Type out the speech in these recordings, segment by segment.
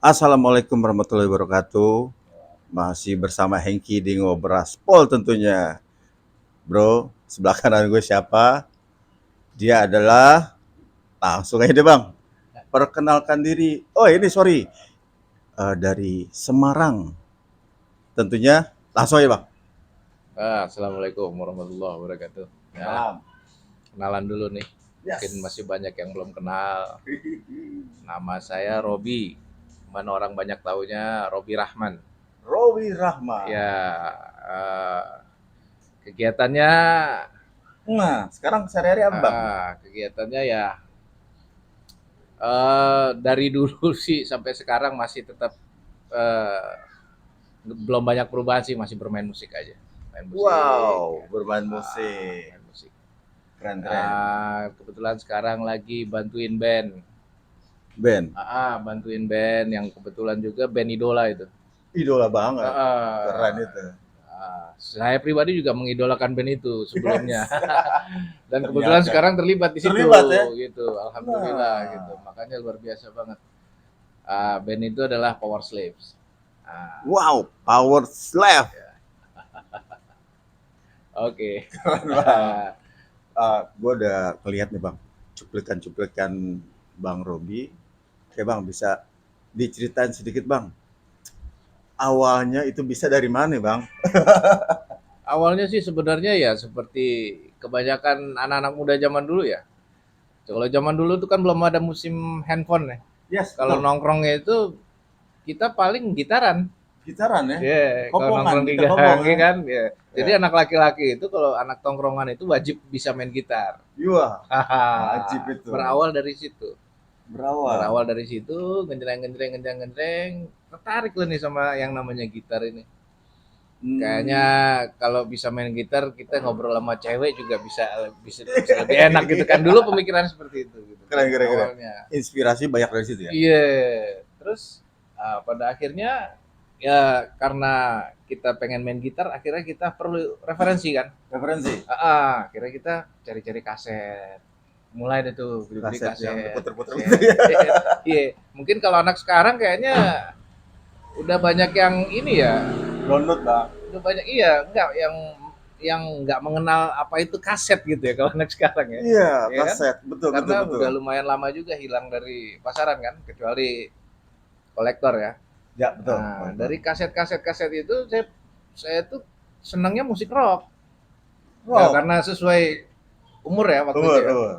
Assalamualaikum warahmatullahi wabarakatuh. Masih bersama Hengki di Ngobraspol tentunya. Bro, sebelah kanan gue siapa? Dia adalah langsung aja deh bang. Perkenalkan diri. Oh ini sorry. Dari Semarang. Tentunya langsung aja bang. Assalamualaikum warahmatullahi wabarakatuh. Ya, Salam. kenalan dulu nih. Mungkin Yes. masih banyak yang belum kenal. Nama saya Robi. Mana orang banyak taunya Robi Rahman. Robi Rahma. Ya, eh, kegiatannya, Nah, sekarang sehari-hari apa bang? kegiatannya ya dari dulu sih sampai sekarang masih tetap eh, belum banyak perubahan sih, masih bermain musik aja. Main musik, Wow, ya. bermain musik. Main musik. Keren-keren. Kebetulan sekarang lagi bantuin band. Ben, Bantuin band yang kebetulan juga band idola itu. idola banget. Keren Heeh. itu. Saya pribadi juga mengidolakan band itu sebelumnya. Yes. Dan kebetulan Ternyata. sekarang terlibat di situ Terlibat ya? gitu. Alhamdulillah gitu. Nah, Makanya luar biasa banget. Band itu adalah Power Slaves. Ah, wow, power slave. Oke. Keren bang. Gue udah ngeliat nih bang, cuplikan-cuplikan Bang Robi. Oke bang, bisa diceritain sedikit bang. Awalnya itu bisa dari mana bang? Awalnya sih sebenarnya ya seperti kebanyakan anak-anak muda zaman dulu ya. Kalau zaman dulu tuh kan belum ada musim handphone ya. Yes, Kalau betul. nongkrongnya itu kita paling gitaran. Gitaran ya? Kalau Kopongan, nongkrong di gitar gang kopong ya ya? kan, ya. Ya. Jadi anak laki-laki itu kalau anak tongkrongan itu wajib bisa main gitar. Iya, wajib itu. Berawal dari situ. Berawal. Berawal dari situ, genjreng-genjreng, tertarik lah nih sama yang namanya gitar ini. Kayaknya Hmm. kalau bisa main gitar kita ngobrol sama cewek juga bisa lebih enak gitu kan. Dulu pemikiran seperti itu gitu Keren, kan keren, keren. awalnya. Inspirasi banyak dari situ ya? Iya, terus pada akhirnya ya karena kita pengen main gitar, akhirnya kita perlu referensi kan. Referensi? Akhirnya kita cari-cari kaset. Mulai deh tuh beli-beli Kaset yang kaset, diputer-puter gitu kaset. ya? Iya, mungkin kalau anak sekarang kayaknya udah banyak yang ini ya, Download bang. udah banyak iya, enggak yang nggak mengenal apa itu kaset gitu ya kalau anak sekarang ya. Iya, Ya kan? kaset. Betul, betul, Karena betul. udah lumayan lama juga hilang dari pasaran kan, kecuali kolektor ya. Ya, betul. Nah, Betul. dari kaset-kaset itu saya tuh senangnya musik rock. Ya Wow, karena sesuai umur ya waktu itu umur, ya. umur.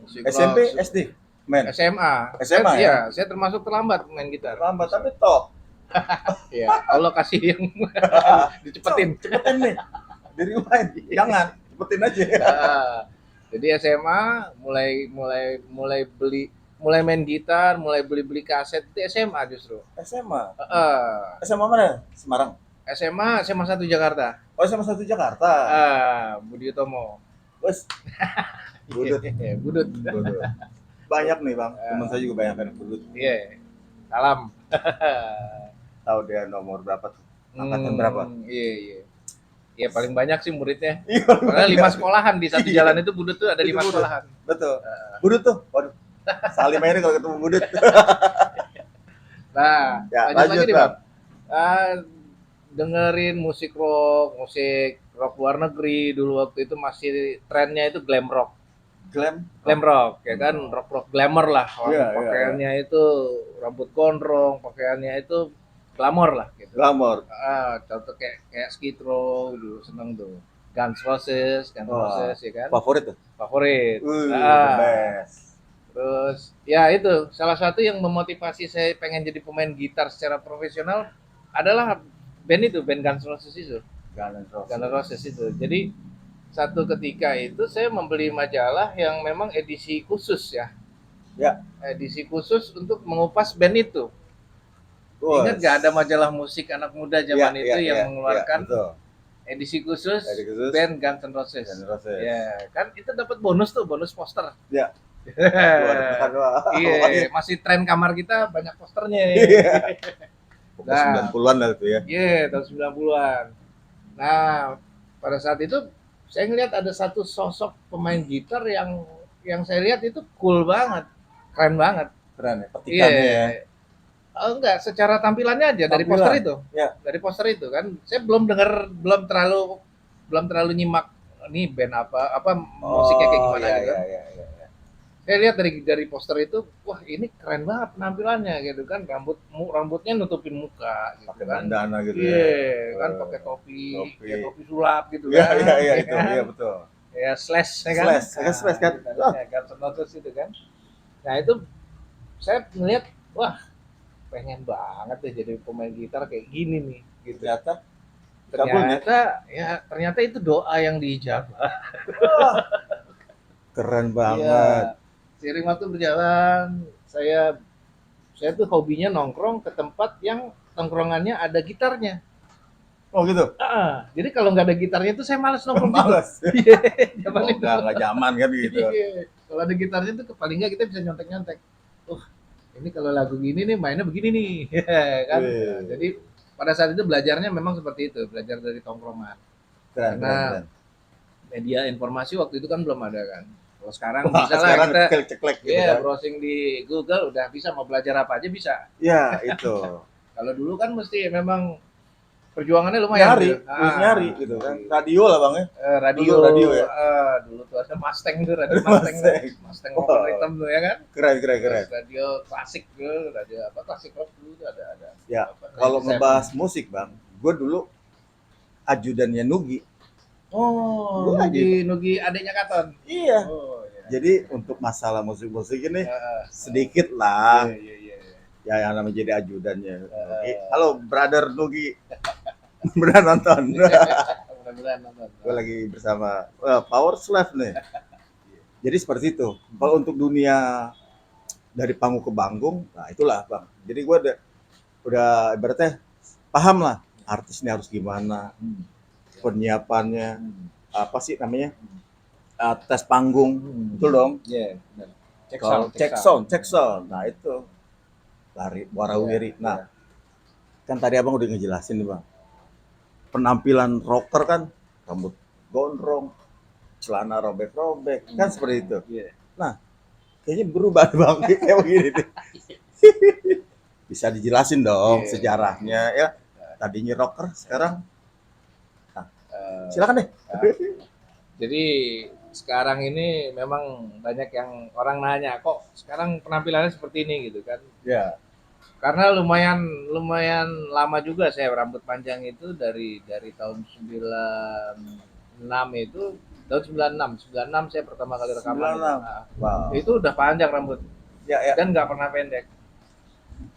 Musik SMP, rock SD, men. SMA. SMA ya? Saya termasuk terlambat main gitar. Lambat tapi top. Ya, Allah kasih yang dicepetin. Cepetin nih. Di rewind. Jangan, cepetin aja. Nah, jadi SMA mulai main gitar, mulai beli-beli kaset itu SMA justru. SMA. Heeh. SMA mana? Semarang. SMA 1 Jakarta. Oh, SMA 1 Jakarta. Budi Utomo. Bos, budut. Budut. Budut. Banyak nih, Bang. Teman saya juga banyak yang budut. Iya. Salam. Tahu dia nomor berapa tuh? Angkatan berapa? Iya, iya. Iya paling banyak sih muridnya. Iya, Karena 5 banyak. sekolahan di satu Iya. jalan itu Budut tuh ada Itu 5 budut. sekolahan. Betul. Budut tuh. Waduh. Salim aja nih kalau ketemu budut. Nah, Ya, lanjut lagi lanjut, nih, Bang. Bang. Ah, dengerin musik rock luar negeri dulu waktu itu masih trennya itu glam rock. Glam. Glam rock ya kan, Oh. rock glamour lah. Iya, iya, Pakaiannya itu rambut gondrong, pakaiannya itu glamor lah gitu. Glamor. Contoh kayak kayak Skid Row dulu seneng tuh. Guns N' Wah, Roses ya kan. favorit tuh. Favorit. The best. Terus ya itu salah satu yang memotivasi saya pengen jadi pemain gitar secara profesional adalah band Guns N' Roses itu. Guns N' Roses itu. Jadi satu ketika itu saya membeli majalah yang memang edisi khusus ya. Ya. Edisi khusus untuk mengupas band itu. Ingat gak ada majalah musik anak muda zaman itu yang mengeluarkan edisi khusus band Guns N' Roses. Ya, kan itu dapat bonus tuh, bonus poster. Ya. Iya, masih tren kamar kita banyak posternya. Nah, 90-an lah itu ya. Iya, tahun 90-an. Nah, pada saat itu saya ngelihat ada satu sosok pemain gitar yang saya lihat itu cool banget, keren banget. Keren ya, petikannya ya. Enggak, secara tampilannya aja dari Tampilan. poster itu. Ya. Dari poster itu kan saya belum terlalu nyimak nih band apa musiknya kayak gimana iya, gitu iya, kan. iya, iya. Saya lihat dari poster itu, wah ini keren banget penampilannya gitu kan, rambutnya nutupin muka gitu Pakai kan. bandana gitu ya. Iya, kan pakai topi, Topi. kayak topi sulap gitu Iya, kan. iya, iya, Ya itu. kan? Iya, betul. Ya slash ya kan. Slash, ya kan, slash kan? Nah, Guns N' Roses itu kan. Nah, itu saya ngeliat, wah pengen banget deh jadi pemain gitar kayak gini nih gitu. Ternyata kabulnya. Ternyata itu doa yang diijabah. Wah, keren banget. Iya. Seiring waktu berjalan, saya tuh hobinya nongkrong ke tempat yang nongkrongannya ada gitarnya. Oh gitu. Jadi kalau nggak ada gitarnya tuh saya males nongkrong gitu. Males. Iya, zaman Oh, itu. nggak zaman kan gitu. Iya. Kalau ada gitarnya tuh paling nggak kita bisa nyontek-nyontek. Ini kalau lagu gini nih mainnya begini nih, kan. Nah, Wih, jadi pada saat itu belajarnya memang seperti itu, belajar dari tongkrongan. keren, Karena keren, keren. media informasi waktu itu kan belum ada kan. Kalau sekarang Wah, bisa lah sekarang kita ceklek-ceklek gitu ya kan. browsing di Google udah bisa mau belajar apa aja bisa. Ya, itu. Kalau dulu kan mesti memang perjuangannya lumayan Nyari, gitu. terus nyari gitu kan. Radio lah Bang ya. Radio, Dulu radio ya? dulu tuh ada Mustang tuh, radio Mustang tuh. Mustang. Mustang Wah. warna hitam tuh ya kan. Keren, keren, Terus keren. radio klasik tuh, radio apa klasik rock dulu tuh ada. Ya, Apa, kalau Radio ngebahas musik Bang, gue dulu ajudannya Nugi. Oh, Gua Nugi adiknya Katon. Iya. Oh, iya. Jadi untuk masalah musik-musik ini Heeh. sedikit lah Iya, iya, iya. ya yang namanya jadi ajudannya. Nugi. Halo, brother Nugi. Beneran nonton. Mudah-mudahan nonton. Gue lagi bersama Power Slave nih. Jadi seperti itu. Kalau untuk dunia dari panggung ke panggung, nah itulah Bang. Jadi gue udah ibaratnya paham lah artisnya harus gimana, penyiapannya, apa sih namanya, tes panggung, betul dong. Iya, benar. Kalau cek sound, nah itu lari warawiri. Iya, Nah, kan tadi abang udah ngejelasin nih Bang, penampilan rocker kan rambut gondrong, celana robek-robek, kan seperti itu. Iya. Nah, kayaknya berubah Bang, kayak begini nih. Bisa dijelasin dong Iya. sejarahnya ya. Tadinya rocker, sekarang Eh, silakan deh. Jadi sekarang ini memang banyak yang orang nanya, kok sekarang penampilannya seperti ini gitu kan. Ya, Karena lumayan lumayan lama juga saya rambut panjang itu dari tahun 96 itu tahun 96 saya pertama kali rekaman 96. Nah, Wow. itu udah panjang rambut Ya, ya. dan nggak pernah pendek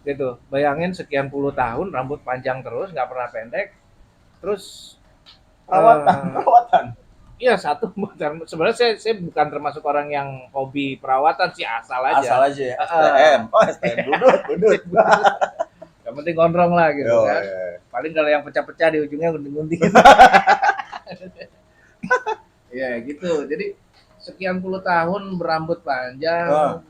gitu. Bayangin sekian puluh tahun rambut panjang terus nggak pernah pendek terus Perawatan. iya satu sebenarnya saya bukan termasuk orang yang hobi perawatan sih asal aja. Asal aja ya. STM. Oh, STM budut. Yang penting gondrong lah gitu Yo, kan. ya. Paling kalau yang pecah-pecah di ujungnya gunting-gunting. Iya gitu. Jadi sekian puluh tahun berambut panjang, Ah.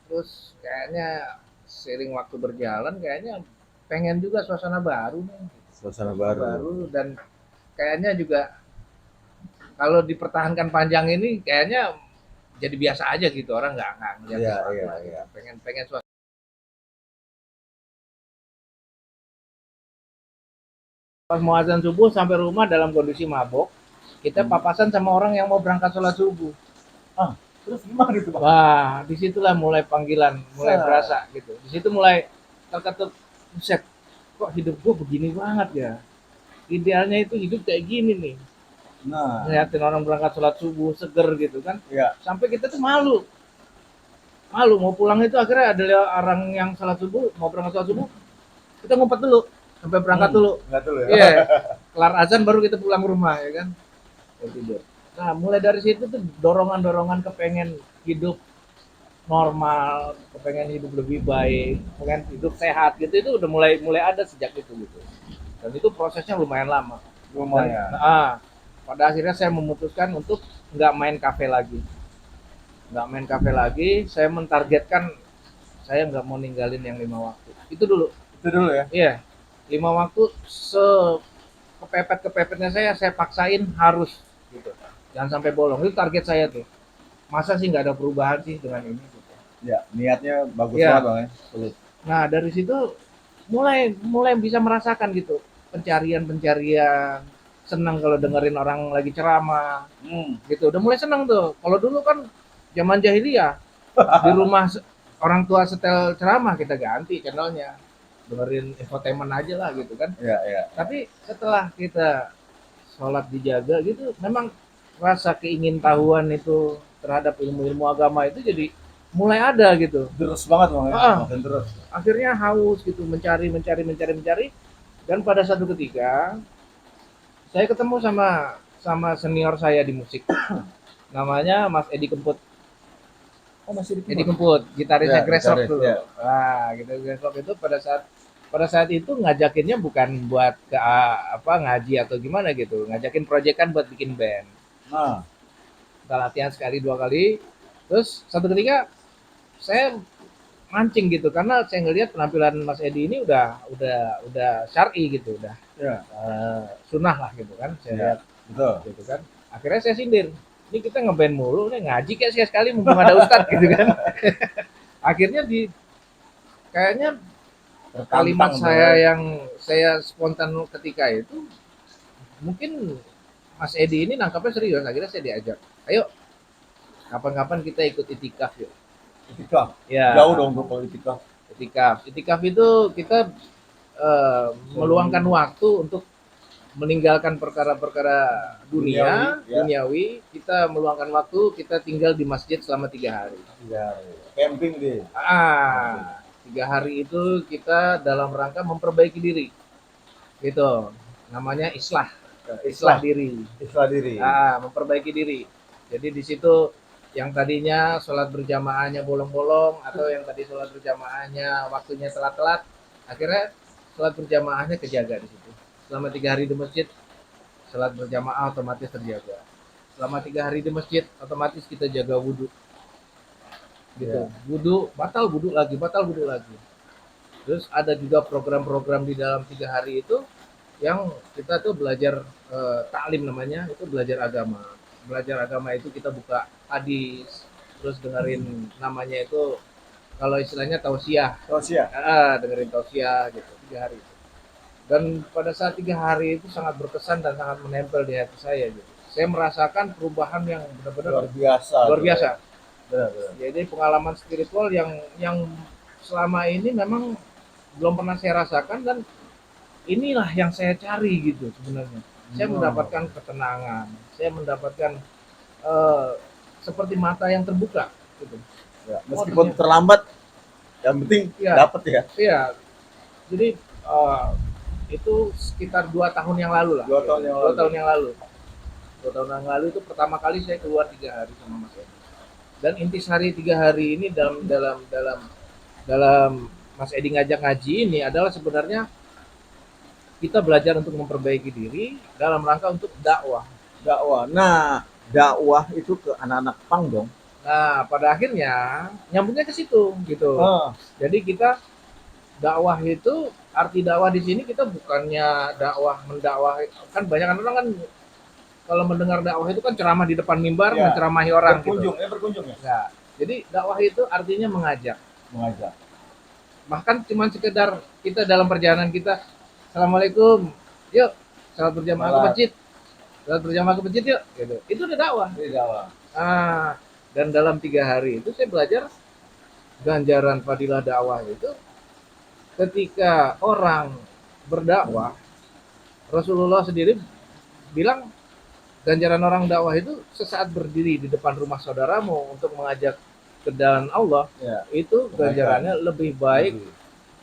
terus kayaknya seiring waktu berjalan kayaknya pengen juga suasana baru nih. Suasana baru. Dan kayaknya juga kalau dipertahankan panjang ini kayaknya jadi biasa aja gitu orang nggak ngeliat Iya, sesuatu iya, lagi. iya. Pengen suasana. Pas mau azan subuh sampai rumah dalam kondisi mabok, kita papasan sama orang yang mau berangkat sholat subuh. Terus gimana itu Bang? Wah, disitulah mulai panggilan, mulai Set. berasa gitu. Di situ mulai terketuk, buset, kok hidup gue begini banget ya. Idealnya itu hidup kayak gini nih. Nah, Ngeliatin orang berangkat sholat subuh, seger gitu kan. ya. Sampai kita tuh malu. Malu, mau pulang itu akhirnya ada orang yang sholat subuh, mau berangkat sholat subuh, kita ngumpet dulu, sampai berangkat dulu. Enggak dulu ya. Iya, kelar azan baru kita pulang ke rumah ya kan. Ya, tidur. Nah, mulai dari situ tuh dorongan-dorongan kepengen hidup normal, kepengen hidup lebih baik, kepengen hidup sehat gitu itu udah mulai mulai ada sejak itu gitu. Dan itu prosesnya lumayan lama. Lumayan. Pada akhirnya saya memutuskan untuk nggak main kafe lagi. Nggak main kafe lagi, saya mentargetkan saya nggak mau ninggalin yang 5 waktu. Itu dulu. Itu dulu ya. Iya, 5 waktu kepepet-kepepetnya saya paksain harus gitu. Jangan sampai bolong. Itu target saya tuh. Masa sih nggak ada perubahan sih dengan ini? Gitu. Ya, niatnya bagus Iya. banget Bang ya. Nah dari situ mulai mulai bisa merasakan gitu pencarian-pencarian, senang kalau dengerin orang lagi ceramah gitu. Udah mulai senang tuh. Kalau dulu kan zaman jahiliyah di rumah orang tua setel ceramah kita ganti channelnya. Dengerin infotainment aja lah gitu kan. Iya, iya. Tapi setelah kita sholat dijaga gitu, memang rasa keingintahuan itu terhadap ilmu-ilmu agama itu jadi mulai ada gitu. Terus banget Bang ya, Ah, makin terus. akhirnya haus gitu mencari dan pada satu ketika saya ketemu sama sama senior saya di musik namanya Mas Edi Kemput. Oh, masih di Edi Kemput gitarisnya Ya, Grass Rock gitaris, tuh. ya. Nah gitu Grass Rock itu pada saat itu ngajakinnya bukan buat ke apa ngaji atau gimana gitu, ngajakin proyekan buat bikin band. Nah, Kita latihan sekali dua kali, terus satu ketika saya mancing gitu karena saya ngelihat penampilan Mas Edi ini udah syar'i gitu, udah ya, sunnah lah gitu kan, saya ya, lihat betul. gitu kan. Akhirnya saya sindir, ini kita ngeband mulu, nih ngaji kayak sekali mumpung ada ustadz gitu kan. Akhirnya kayaknya kalimat Tertantang saya tuh. yang saya spontan ketika itu mungkin Mas Edi ini nangkapnya serius. Akhirnya saya diajak, ayo kapan-kapan kita ikut itikaf yuk. Itikaf. Ya, Jauh dong bro kalau itikaf. itikaf itu kita meluangkan waktu untuk meninggalkan perkara-perkara dunia, Duniawi, ya. duniawi, kita meluangkan waktu, kita tinggal di masjid selama 3 hari. Ya, camping deh. 3 hari itu kita dalam rangka memperbaiki diri, gitu. Namanya islah, islah diri. Islah diri. Memperbaiki diri. Jadi di situ yang tadinya sholat berjamaahnya bolong-bolong atau yang tadi sholat berjamaahnya waktunya telat-telat, akhirnya sholat berjamaahnya kejaga di situ. Selama 3 hari di masjid, sholat berjamaah otomatis terjaga. Selama 3 hari di masjid, otomatis kita jaga wudhu. Gitu. Ya. Wudhu, batal wudhu lagi. Terus ada juga program-program di dalam 3 hari itu yang kita tuh belajar taklim namanya, itu belajar agama. Belajar agama itu kita buka hadis, terus dengerin namanya itu kalau istilahnya tausiah. Terus ya. Dengerin tausiah gitu 3 hari. Dan pada saat 3 hari itu sangat berkesan dan sangat menempel di hati saya gitu. Saya merasakan perubahan yang benar-benar Luar biasa. luar biasa. Benar, benar. Jadi pengalaman spiritual yang selama ini memang belum pernah saya rasakan dan inilah yang saya cari gitu sebenarnya. Saya mendapatkan ketenangan, saya mendapatkan eh, seperti mata yang terbuka gitu. Ya, meskipun terlambat, yang penting ya, dapat ya. Iya. Jadi itu sekitar 2 tahun yang lalu lah. 2 tahun yang lalu. 2 tahun yang lalu. 2 tahun yang lalu itu pertama kali saya keluar 3 hari sama Mas Edi. Dan intisari 3 hari ini dalam Mas Edi ngajak ngaji ini adalah sebenarnya kita belajar untuk memperbaiki diri dalam rangka untuk dakwah. Dakwah. Nah, dakwah itu ke anak-anak pang dong. Nah, pada akhirnya nyambungnya ke situ gitu. Jadi kita dakwah itu arti dakwah di sini kita bukannya dakwah mendakwah, kan banyak orang kan kalau mendengar dakwah itu kan ceramah di depan mimbar Ya, menceramahi orang berkunjung, gitu. berkunjung ya. Nah, jadi dakwah itu artinya mengajak. Mengajak. Bahkan cuma sekedar kita dalam perjalanan kita, assalamualaikum, yuk salat berjamaah ke masjid, salat berjamaah ke masjid yuk, gitu. Itu udah dakwah. Ini dakwah. Dan dalam 3 hari itu saya belajar ganjaran fadilah dakwah itu ketika orang berdakwah. Rasulullah sendiri bilang ganjaran orang dakwah itu sesaat berdiri di depan rumah saudaramu untuk mengajak ke jalan Allah, Ya. itu ganjarannya lebih baik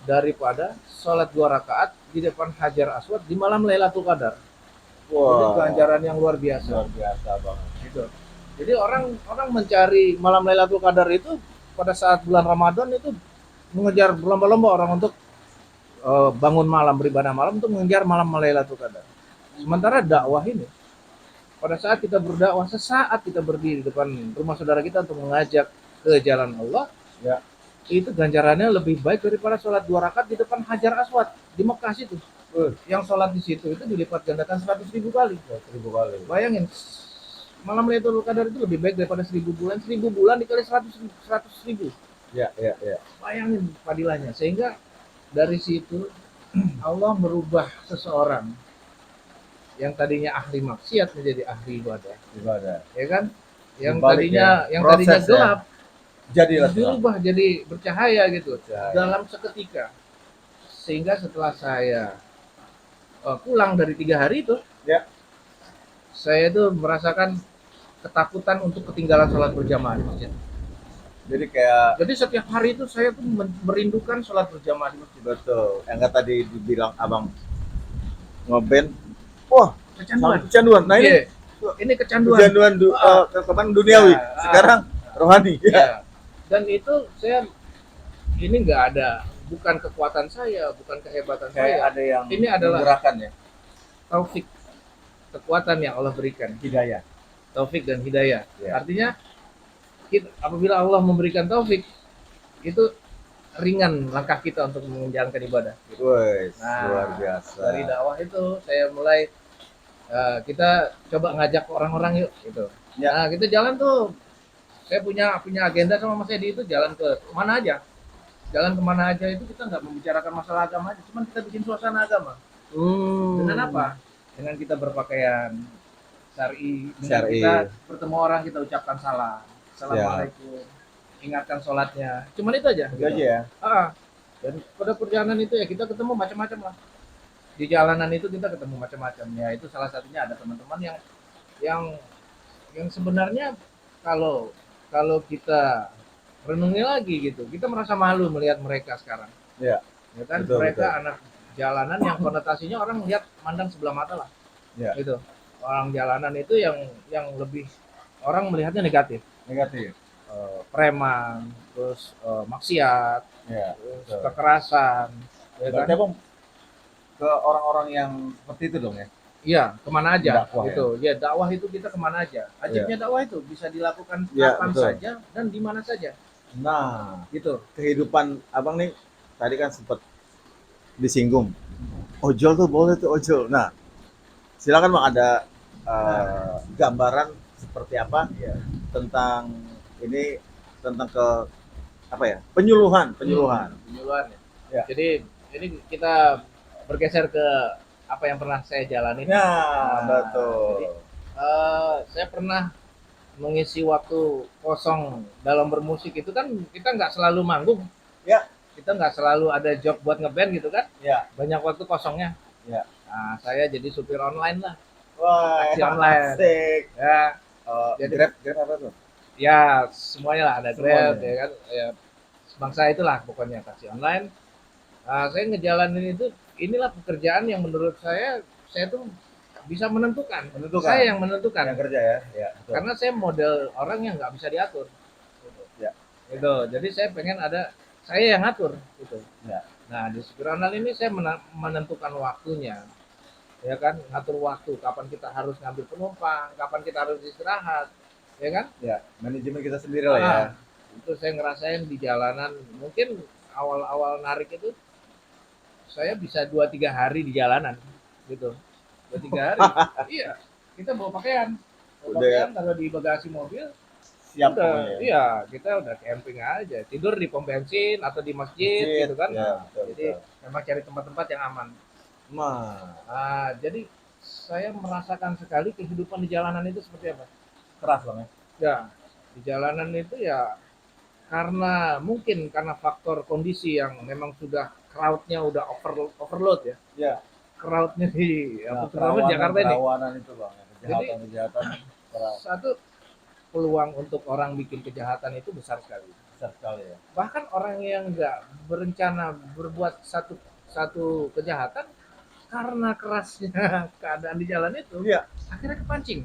daripada sholat 2 rakaat di depan Hajar Aswad di malam Lailatul Qadar. Jadi ganjaran yang luar biasa. Luar biasa banget. Gitu. Jadi orang mencari malam Lailatul Qadar itu pada saat bulan Ramadan itu mengejar berlomba-lomba orang untuk bangun malam, beribadah malam untuk mengejar malam Lailatul Qadar. Sementara dakwah ini pada saat kita berdakwah, sesaat kita berdiri di depan rumah saudara kita untuk mengajak ke jalan Allah, ya, itu ganjarannya lebih baik daripada sholat 2 rakaat di depan Hajar Aswad di Mekah situ. Yang sholat di situ itu dilipat gandakan 100.000 kali. 100.000 kali. Bayangin, malam Lailatul Qadar itu lebih baik daripada 1000 bulan. 1000 bulan dikali 100.000. Ya, ya, ya. Bayangin fadilahnya. Sehingga dari situ Allah merubah seseorang yang tadinya ahli maksiat menjadi ahli ibadah, Ibadah. ya kan? Yang Dibalik tadinya ya, yang tadinya proses ya. gelap Jadilah terang. dirubah jadi bercahaya gitu Bercahaya. dalam seketika. Sehingga setelah saya pulang dari 3 hari itu, Ya. saya itu merasakan ketakutan untuk ketinggalan sholat berjamaah di masjid. Jadi kayak Jadi setiap hari itu saya tuh merindukan sholat berjamaah di masjid. betul. Yang kata tadi dibilang abang ngeband, wah, Kecanduan. kecanduan. Nah ini Iya. Ini kecanduan. kecanduan kemarin duniawi, Ya, sekarang rohani. Ya. ya. Dan itu saya ini nggak ada, bukan kekuatan saya, bukan kehebatan Kayak saya. ada yang Ini adalah menggerakkan ya, taufik, kekuatan yang Allah berikan. hidayah. Taufik dan hidayah. Ya. Artinya apabila Allah memberikan taufik, itu ringan langkah kita untuk menjalankan ibadah. Wes, Nah, luar biasa. dari dakwah itu saya mulai kita coba ngajak orang-orang yuk gitu. Ya. Nah, kita jalan tuh. Saya punya agenda sama Mas Edi itu jalan ke mana aja. Jalan kemana aja itu kita nggak membicarakan masalah agama aja, cuman kita bikin suasana agama. Dengan apa? Dengan kita berpakaian syar'i, dengan Syar'i. kita bertemu orang kita ucapkan salam, assalamualaikum, ingatkan sholatnya, cuman itu aja. Itu aja ya. Dan pada perjalanan itu ya kita ketemu macam-macam lah. Di jalanan itu kita ketemu macam-macam. Ya itu salah satunya ada teman-teman yang yang sebenarnya kalau kalau kita renungi lagi gitu, kita merasa malu melihat mereka sekarang. Ya. Ya kan, Betul, mereka betul. anak jalanan yang konotasinya orang lihat mandang sebelah mata lah. Ya. Gitu. Orang jalanan itu yang lebih orang melihatnya negatif. Negatif. Preman, terus maksiat, Ya. terus Betul. kekerasan, ya kan? Berarti abang ke orang-orang yang seperti itu dong ya? Iya, kemana aja Dakwah, gitu. Ya. dakwah itu kita kemana aja. Ajibnya dakwah itu bisa dilakukan Ya, kapan betul. saja dan di mana saja. Nah, Gitu. kehidupan abang nih tadi kan sempat disinggung. Ojol tuh boleh tuh ojol. Nah, silakan bang ada gambaran seperti apa Iya. tentang ini tentang ke apa ya penyuluhan. Penyuluhan ya. Ya. Jadi ini kita bergeser ke apa yang pernah saya jalani. Nah, betul. Jadi, saya pernah mengisi waktu kosong dalam bermusik itu kan kita nggak selalu manggung. Ya. Kita nggak selalu ada job buat ngeband gitu kan. Ya. Banyak waktu kosongnya. Ya. Nah, saya jadi supir online lah. Wah, Taksi online. asik. Ya, Jadi Jadi- Grab apa tuh? ya semuanya lah ada Grab Semuanya. ya kan. Ya, bangsa itulah pokoknya taksi online. Nah, saya ngejalanin itu, inilah pekerjaan yang menurut saya tuh bisa menentukan. Saya yang menentukan. Yang kerja ya. Ya. Betul. Karena saya model orang yang nggak bisa diatur. Ya. Itu. Jadi saya pengen ada saya yang ngatur gitu. Ya. Nah, di supir online ini saya menentukan waktunya. Ya kan, ngatur waktu, kapan kita harus ngambil penumpang, kapan kita harus istirahat. Ya kan? Ya, manajemen kita sendiri lah ya. Ah, itu saya ngerasain di jalanan, mungkin awal-awal narik itu saya bisa 2-3 hari di jalanan gitu. 2-3 hari. Iya, kita bawa pakaian. Udah ya. Taruh di bagasi mobil. Siap Udah, pokoknya. iya, kita udah camping aja. Tidur di pom bensin atau di masjid, gitu kan. Ya, betul, Jadi betul. memang cari tempat-tempat yang aman. Nah, Jadi saya merasakan sekali kehidupan di jalanan itu seperti apa. keras bang ya. Ya, di jalanan itu ya mungkin karena faktor kondisi yang memang sudah crowd-nya udah overload ya. Ya. Crowd-nya di Nah, terutama Jakarta ini. kerawanan itu bang, kejahatan keras. Satu, peluang untuk orang bikin kejahatan itu besar sekali. Besar sekali ya. Bahkan orang yang nggak berencana berbuat satu kejahatan karena kerasnya keadaan di jalan itu, Iya. akhirnya kepancing.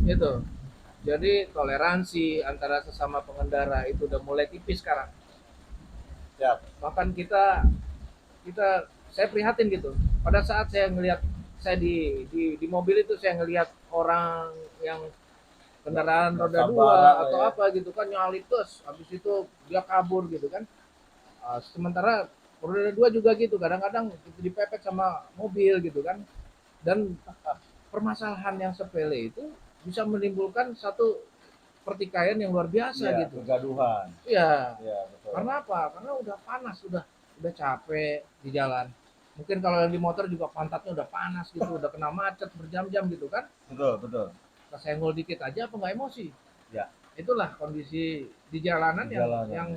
Gitu. Jadi toleransi antara sesama pengendara itu udah mulai tipis sekarang. Siap. Bahkan saya prihatin gitu. Pada saat saya ngelihat saya di mobil itu saya ngelihat orang yang kendaraan roda Sabar, 2 atau ya. apa gitu kan nyalip terus, habis itu dia kabur gitu kan. Sementara roda 2 juga gitu, kadang-kadang gitu dipepet sama mobil gitu kan. Dan permasalahan yang sepele itu bisa menimbulkan satu pertikaian yang luar biasa Iya, gitu. kegaduhan. Iya. Iya, betul. Karena apa? Karena udah panas, udah capek di jalan. Mungkin kalau yang di motor juga pantatnya udah panas gitu, udah kena macet berjam-jam gitu kan. Betul, betul. Kesenggol dikit aja apa nggak emosi. Ya, Itulah kondisi di jalanan di yang jalanan.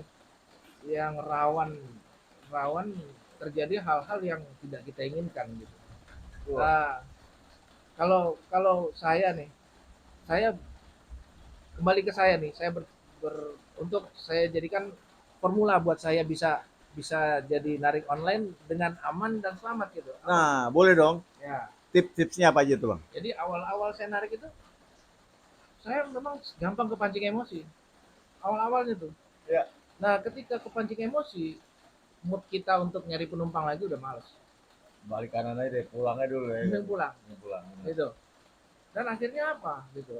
yang rawan rawan terjadi hal-hal yang tidak kita inginkan gitu. Wah. Nah, kalau kalau saya nih, saya kembali ke saya nih, saya untuk saya jadikan formula buat saya bisa bisa jadi narik online dengan aman dan selamat gitu. Nah, boleh dong. Ya, Tips-tipsnya apa aja tuh, Bang? jadi awal-awal saya narik itu saya memang gampang kepancing emosi. Awal-awalnya tuh. Ya, Nah, ketika kepancing emosi, mood kita untuk nyari penumpang lagi udah males. balik kanan aja deh, pulangnya dulu ya. Mending pulang. Ini pulang. Gitu. Dan akhirnya apa? Gitu.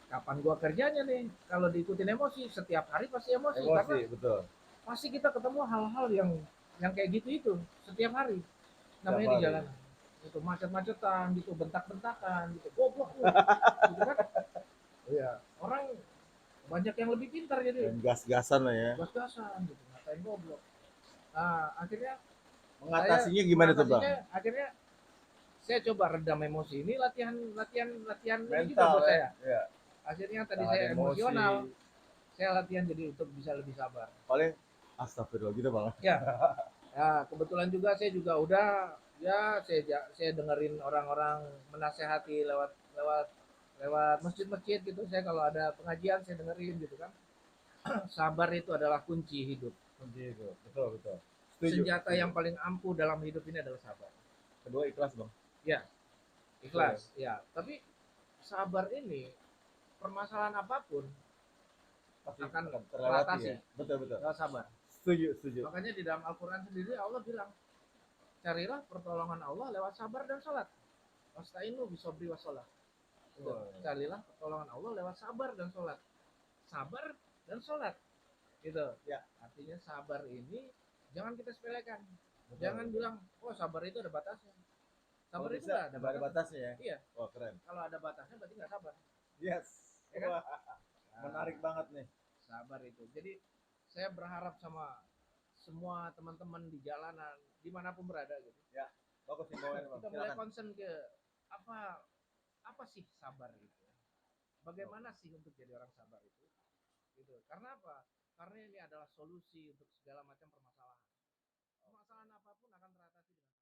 Kapan gua kerjanya nih? Kalau diikutin emosi, setiap hari pasti emosi karena Emosi, betul. pasti kita ketemu hal-hal yang kayak gitu itu setiap hari Setiap namanya di hari. jalanan itu macet-macetan gitu bentak-bentakan gitu goblok lu gitu kan iya orang banyak yang lebih pintar jadi Dan gas-gasan lah ya. gas-gasan gitu ngatain goblok. Nah akhirnya saya Mengatasinya gimana tuh, Bang? mengatasinya akhirnya saya coba redam emosi ini latihan latihan latihan ini juga Mental buat ya. saya Ya. akhirnya tadi Tahan saya emosi. emosional saya latihan jadi untuk bisa lebih sabar Paling astagfirullah gitu, Bang. ya. Ya, kebetulan juga saya juga udah ya saya dengerin orang-orang menasehati lewat lewat lewat masjid-masjid gitu. Saya kalau ada pengajian saya dengerin gitu kan. Sabar itu adalah kunci hidup. Kunci itu. Betul, betul. Setuju, Senjata setuju. yang paling ampuh dalam hidup ini adalah sabar. Kedua ikhlas, Bang. Ya, Betul ya. ikhlas. Ya, tapi sabar ini permasalahan apapun Pasti akan akan terlewati teratasi ya. Betul, betul. lewat sabar. Setuju, setuju. Makanya di dalam Al-Quran sendiri Allah bilang, carilah pertolongan Allah lewat sabar dan sholat. Wasta'inu bisobri wassalah. Itu. Wah, Carilah pertolongan Allah lewat sabar dan sholat. Sabar dan sholat. Gitu. ya, Artinya sabar ini jangan kita sepelekan. betul, Jangan betul. bilang, oh sabar itu ada batasnya. Kalau Sabar itu bisa nggak ada nggak ada batasnya. batasnya ya. Iya. Wah, keren. Kalau ada batasnya berarti nggak sabar. Yes. Ya kan? Wah, Nah, menarik banget nih. sabar itu. Jadi saya berharap sama semua teman-teman di jalanan, dimanapun berada gitu. Ya, bagus nih bawain, Bang. Kita mulai Silakan. concern ke apa apa sih sabar itu. Bagaimana sih untuk jadi orang sabar itu? Gitu. Karena apa? Karena ini adalah solusi untuk segala macam permasalahan. Permasalahan apapun akan teratasi dengan